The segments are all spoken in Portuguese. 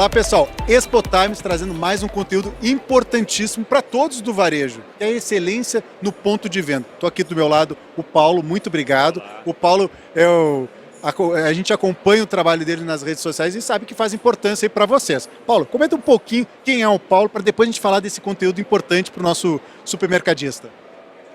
Olá pessoal, Expo Times trazendo mais um conteúdo importantíssimo para todos do varejo, que é a excelência no ponto de venda. Estou aqui do meu lado, o Paulo, muito obrigado. Olá. O Paulo, a gente acompanha o trabalho dele nas redes sociais e sabe que faz importância aí para vocês. Paulo, comenta um pouquinho quem é o Paulo, para depois a gente falar desse conteúdo importante para o nosso supermercadista.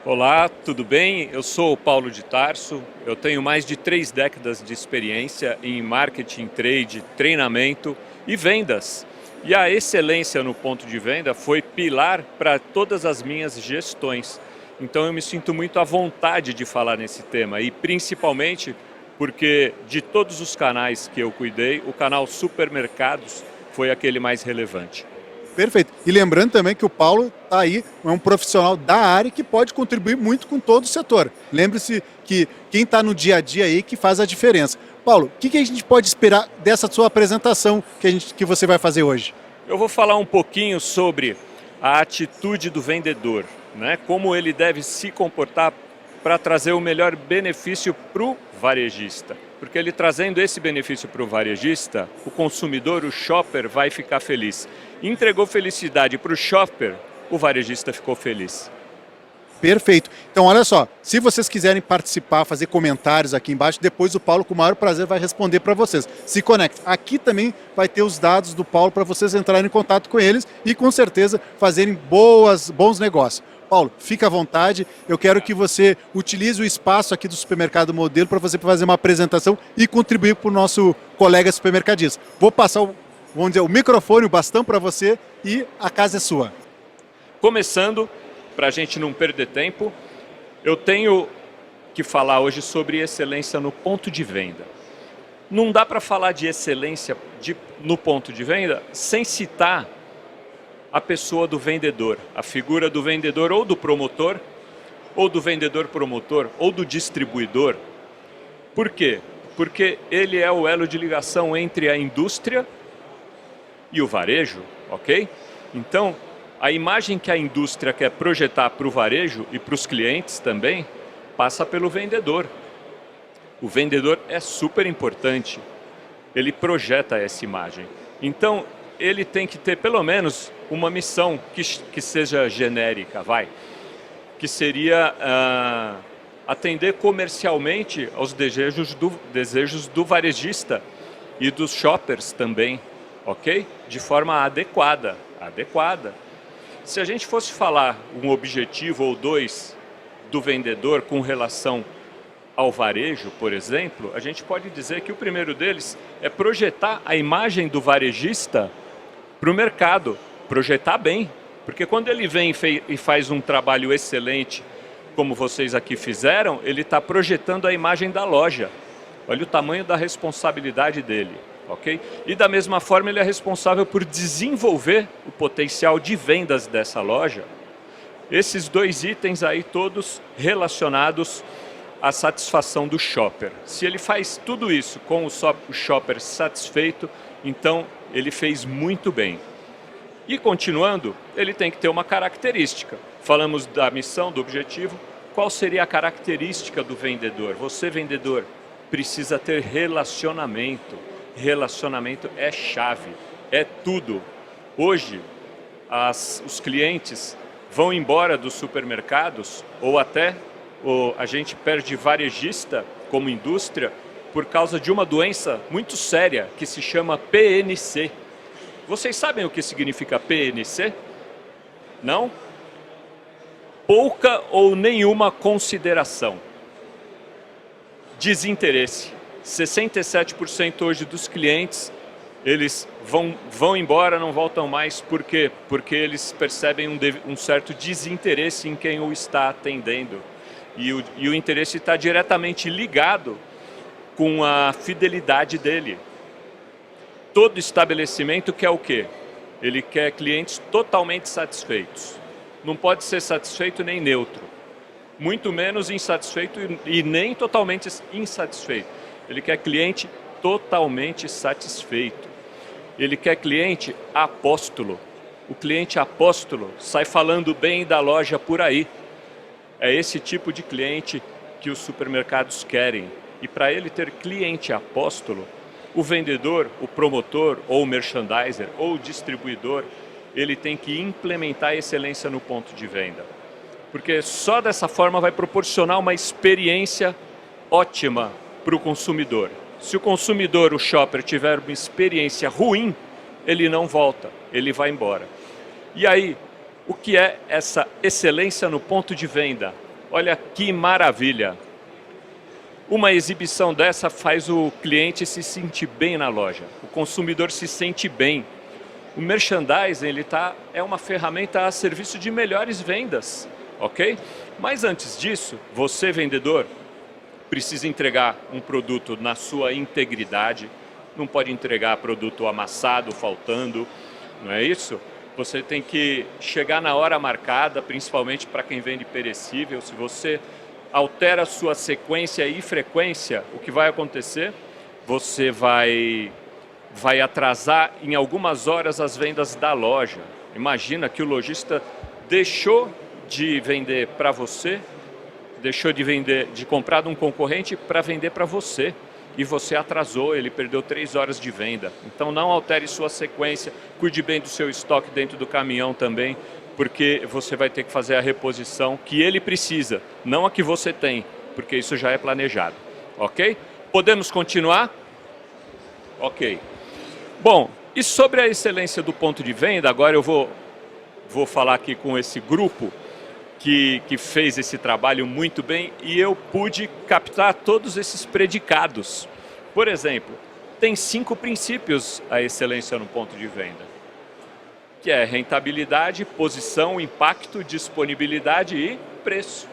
Olá, tudo bem? Eu sou o Paulo de Tarso, eu tenho mais de 3 décadas de experiência em marketing, trade, treinamento e vendas. E a excelência no ponto de venda foi pilar para todas as minhas gestões. Então eu me sinto muito à vontade de falar nesse tema e principalmente porque de todos os canais que eu cuidei, o canal Supermercados foi aquele mais relevante. Perfeito. E lembrando também que o Paulo está aí, é um profissional da área que pode contribuir muito com todo o setor. Lembre-se que quem está no dia a dia aí que faz a diferença. Paulo, o que a gente pode esperar dessa sua apresentação que você vai fazer hoje? Eu vou falar um pouquinho sobre a atitude do vendedor, né? Como ele deve se comportar para trazer o melhor benefício para o varejista. Porque ele trazendo esse benefício para o varejista, o consumidor, o shopper, vai ficar feliz. Entregou felicidade para o shopper, o varejista ficou feliz. Perfeito. Então, olha só, se vocês quiserem participar, fazer comentários aqui embaixo, depois o Paulo, com o maior prazer, vai responder para vocês. Se conecte. Aqui também vai ter os dados do Paulo para vocês entrarem em contato com eles e, com certeza, fazerem bons negócios. Paulo, fica à vontade. Eu quero que você utilize o espaço aqui do Supermercado Modelo para você fazer uma apresentação e contribuir para o nosso colega supermercadista. Vou passar o microfone, o bastão para você e a casa é sua. Começando, para a gente não perder tempo, eu tenho que falar hoje sobre excelência no ponto de venda. Não dá para falar de excelência no ponto de venda sem citar a pessoa do vendedor, a figura do vendedor ou do promotor, ou do vendedor promotor, ou do distribuidor. Por quê? Porque ele é o elo de ligação entre a indústria e o varejo, ok? Então, a imagem que a indústria quer projetar para o varejo e para os clientes também, passa pelo vendedor. O vendedor é super importante, ele projeta essa imagem. Então, ele tem que ter pelo menos uma missão que seja genérica, que seria atender comercialmente aos desejos do varejista e dos shoppers também, ok? De forma adequada. Se a gente fosse falar um objetivo ou dois do vendedor com relação ao varejo, por exemplo, a gente pode dizer que o primeiro deles é projetar a imagem do varejista para o mercado, projetar bem, porque quando ele vem e faz um trabalho excelente, como vocês aqui fizeram, ele está projetando a imagem da loja. Olha o tamanho da responsabilidade dele, ok? E da mesma forma ele é responsável por desenvolver o potencial de vendas dessa loja. Esses dois itens aí todos relacionados à satisfação do shopper. Se ele faz tudo isso com o shopper satisfeito, então ele fez muito bem. E continuando, ele tem que ter uma característica. Falamos da missão, do objetivo. Qual seria a característica do vendedor? Você, vendedor, precisa ter relacionamento. Relacionamento é chave, é tudo. Hoje, os clientes vão embora dos supermercados ou até a gente perde varejista como indústria por causa de uma doença muito séria que se chama PNC. Vocês sabem o que significa PNC? Não? Pouca ou nenhuma consideração. Desinteresse. 67% hoje dos clientes, eles vão embora, não voltam mais. Por quê? Porque eles percebem um certo desinteresse em quem o está atendendo. E o interesse está diretamente ligado com a fidelidade dele. Todo estabelecimento quer o quê? Ele quer clientes totalmente satisfeitos. Não pode ser satisfeito nem neutro. Muito menos insatisfeito e nem totalmente insatisfeito. Ele quer cliente totalmente satisfeito. Ele quer cliente apóstolo. O cliente apóstolo sai falando bem da loja por aí. É esse tipo de cliente que os supermercados querem. E para ele ter cliente apóstolo, o vendedor, o promotor, ou o merchandiser, ou o distribuidor, ele tem que implementar a excelência no ponto de venda. Porque só dessa forma vai proporcionar uma experiência ótima para o consumidor. Se o consumidor, o shopper, tiver uma experiência ruim, ele não volta, ele vai embora. E aí, o que é essa excelência no ponto de venda? Olha que maravilha! Uma exibição dessa faz o cliente se sentir bem na loja, o consumidor se sente bem. O merchandising é uma ferramenta a serviço de melhores vendas, ok? Mas antes disso, você vendedor precisa entregar um produto na sua integridade, não pode entregar produto amassado, faltando, não é isso? Você tem que chegar na hora marcada, principalmente para quem vende perecível. Se você altera a sua sequência e frequência, o que vai acontecer? Você vai atrasar em algumas horas as vendas da loja. Imagina que o lojista deixou de vender para você, deixou de comprar de um concorrente para vender para você. E você atrasou, ele perdeu 3 horas de venda. Então não altere sua sequência, cuide bem do seu estoque dentro do caminhão também, porque você vai ter que fazer a reposição que ele precisa, não a que você tem, porque isso já é planejado, ok? Podemos continuar? Ok. Bom, e sobre a excelência do ponto de venda, agora eu vou falar aqui com esse grupo que fez esse trabalho muito bem e eu pude captar todos esses predicados. Por exemplo, tem 5 princípios a excelência no ponto de venda, que é rentabilidade, posição, impacto, disponibilidade e preço.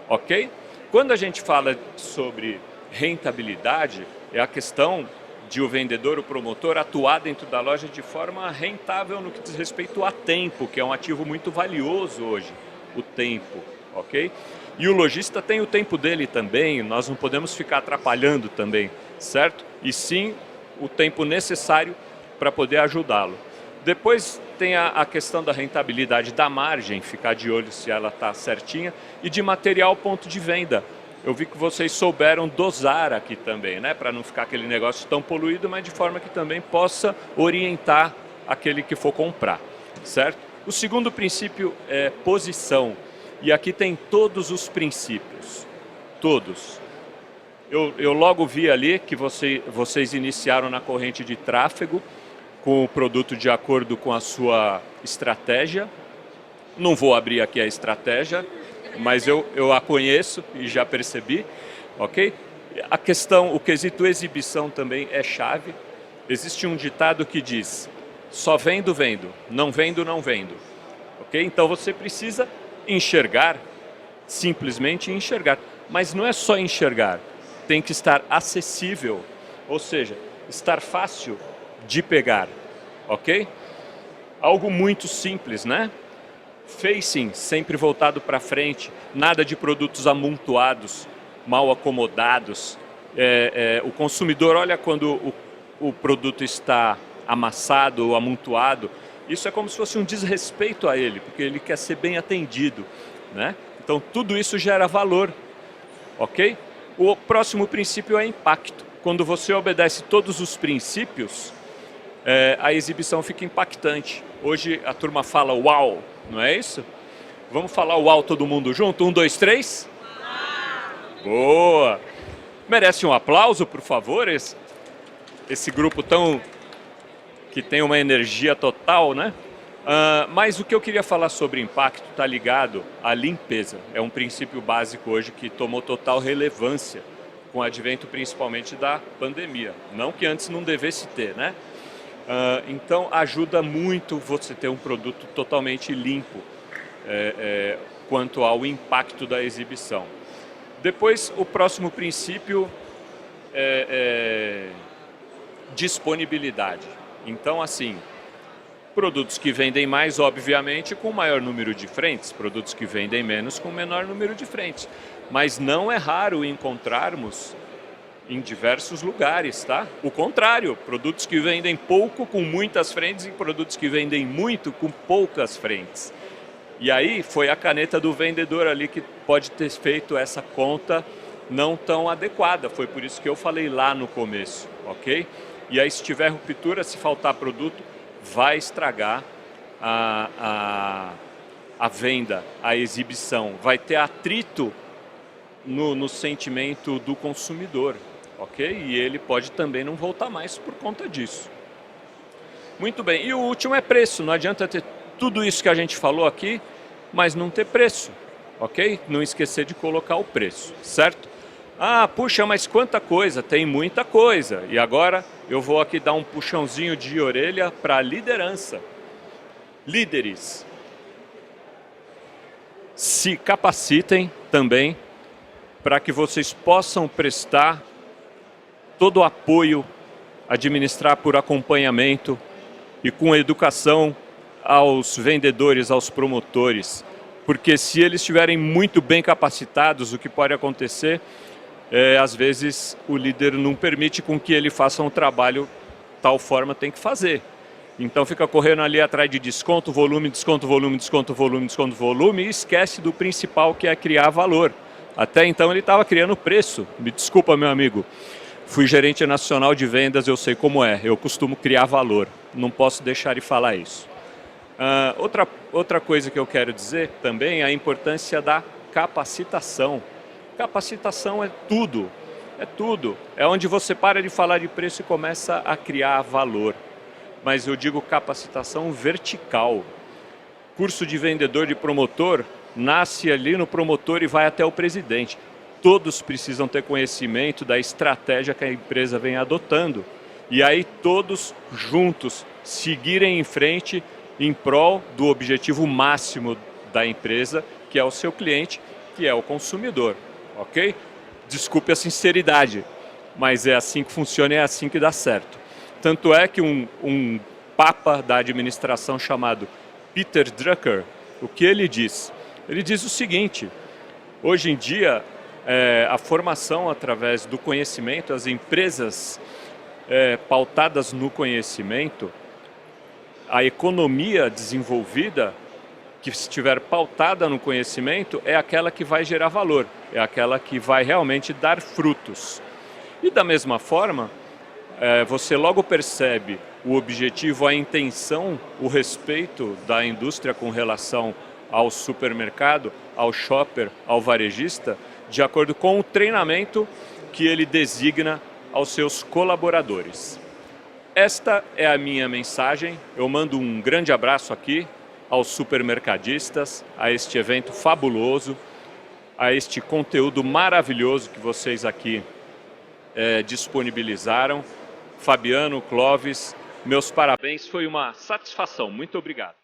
Ok? Quando a gente fala sobre rentabilidade, é a questão de o vendedor, o promotor, atuar dentro da loja de forma rentável no que diz respeito a tempo, que é um ativo muito valioso hoje. O tempo, ok? E o lojista tem o tempo dele também, nós não podemos ficar atrapalhando também, certo? E sim o tempo necessário para poder ajudá-lo. Depois tem a questão da rentabilidade da margem, ficar de olho se ela está certinha, e de material ponto de venda. Eu vi que vocês souberam dosar aqui também, né? Para não ficar aquele negócio tão poluído, mas de forma que também possa orientar aquele que for comprar, certo? O segundo princípio é posição, e aqui tem todos os princípios, todos. Eu logo vi ali que vocês iniciaram na corrente de tráfego, com o produto de acordo com a sua estratégia. Não vou abrir aqui a estratégia, mas eu a conheço e já percebi, ok? A questão, o quesito exibição também é chave. Existe um ditado que diz: só vendo, vendo, não vendo, não vendo. Ok? Então você precisa enxergar, simplesmente enxergar. Mas não é só enxergar, tem que estar acessível, ou seja, estar fácil de pegar. Ok? Algo muito simples, né? Facing, sempre voltado para frente, nada de produtos amontoados, mal acomodados. O consumidor olha quando o produto está amassado ou amontoado, isso é como se fosse um desrespeito a ele, porque ele quer ser bem atendido, né? Então tudo isso gera valor, ok? O próximo princípio é impacto. Quando você obedece todos os princípios, a exibição fica impactante. Hoje a turma fala uau, não é isso? Vamos falar uau todo mundo junto? 1, 2, 3? Boa! Merece um aplauso, por favor, esse grupo que tem uma energia total, né? Mas o que eu queria falar sobre impacto está ligado à limpeza. É um princípio básico hoje que tomou total relevância com o advento principalmente da pandemia. Não que antes não devesse ter, né? Então ajuda muito você ter um produto totalmente limpo quanto ao impacto da exibição. Depois, o próximo princípio é disponibilidade. Então, assim, produtos que vendem mais, obviamente, com maior número de frentes, produtos que vendem menos com menor número de frentes. Mas não é raro encontrarmos em diversos lugares, tá? O contrário, produtos que vendem pouco com muitas frentes e produtos que vendem muito com poucas frentes. E aí foi a caneta do vendedor ali que pode ter feito essa conta não tão adequada. Foi por isso que eu falei lá no começo, ok? E aí, se tiver ruptura, se faltar produto, vai estragar a venda, a exibição. Vai ter atrito no sentimento do consumidor, ok? E ele pode também não voltar mais por conta disso. Muito bem, e o último é preço. Não adianta ter tudo isso que a gente falou aqui, mas não ter preço, ok? Não esquecer de colocar o preço, certo? Ah, puxa, mas quanta coisa, tem muita coisa. E agora eu vou aqui dar um puxãozinho de orelha para a liderança. Líderes, se capacitem também para que vocês possam prestar todo o apoio, administrar por acompanhamento e com educação aos vendedores, aos promotores. Porque se eles estiverem muito bem capacitados, o que pode acontecer às vezes o líder não permite com que ele faça um trabalho tal forma tem que fazer. Então fica correndo ali atrás de desconto, volume, desconto, volume, desconto, volume, desconto, volume e esquece do principal, que é criar valor. Até então ele estava criando preço. Me desculpa, meu amigo. Fui gerente nacional de vendas, eu sei como é. Eu costumo criar valor. Não posso deixar de falar isso. Outra coisa que eu quero dizer também é a importância da capacitação. Capacitação é tudo. É tudo. É onde você para de falar de preço e começa a criar valor. Mas eu digo capacitação vertical. Curso de vendedor de promotor nasce ali no promotor e vai até o presidente. Todos precisam ter conhecimento da estratégia que a empresa vem adotando. E aí todos juntos seguirem em frente em prol do objetivo máximo da empresa, que é o seu cliente, que é o consumidor. Ok? Desculpe a sinceridade, mas é assim que funciona e é assim que dá certo. Tanto é que um papa da administração chamado Peter Drucker, o que ele diz? Ele diz o seguinte: hoje em dia, a formação através do conhecimento, as empresas pautadas no conhecimento, a economia desenvolvida, que estiver pautada no conhecimento, é aquela que vai gerar valor, é aquela que vai realmente dar frutos. E da mesma forma, você logo percebe o objetivo, a intenção, o respeito da indústria com relação ao supermercado, ao shopper, ao varejista, de acordo com o treinamento que ele designa aos seus colaboradores. Esta é a minha mensagem. Eu mando um grande abraço aqui aos supermercadistas, a este evento fabuloso, a este conteúdo maravilhoso que vocês aqui disponibilizaram. Fabiano, Clóvis, meus parabéns, foi uma satisfação. Muito obrigado.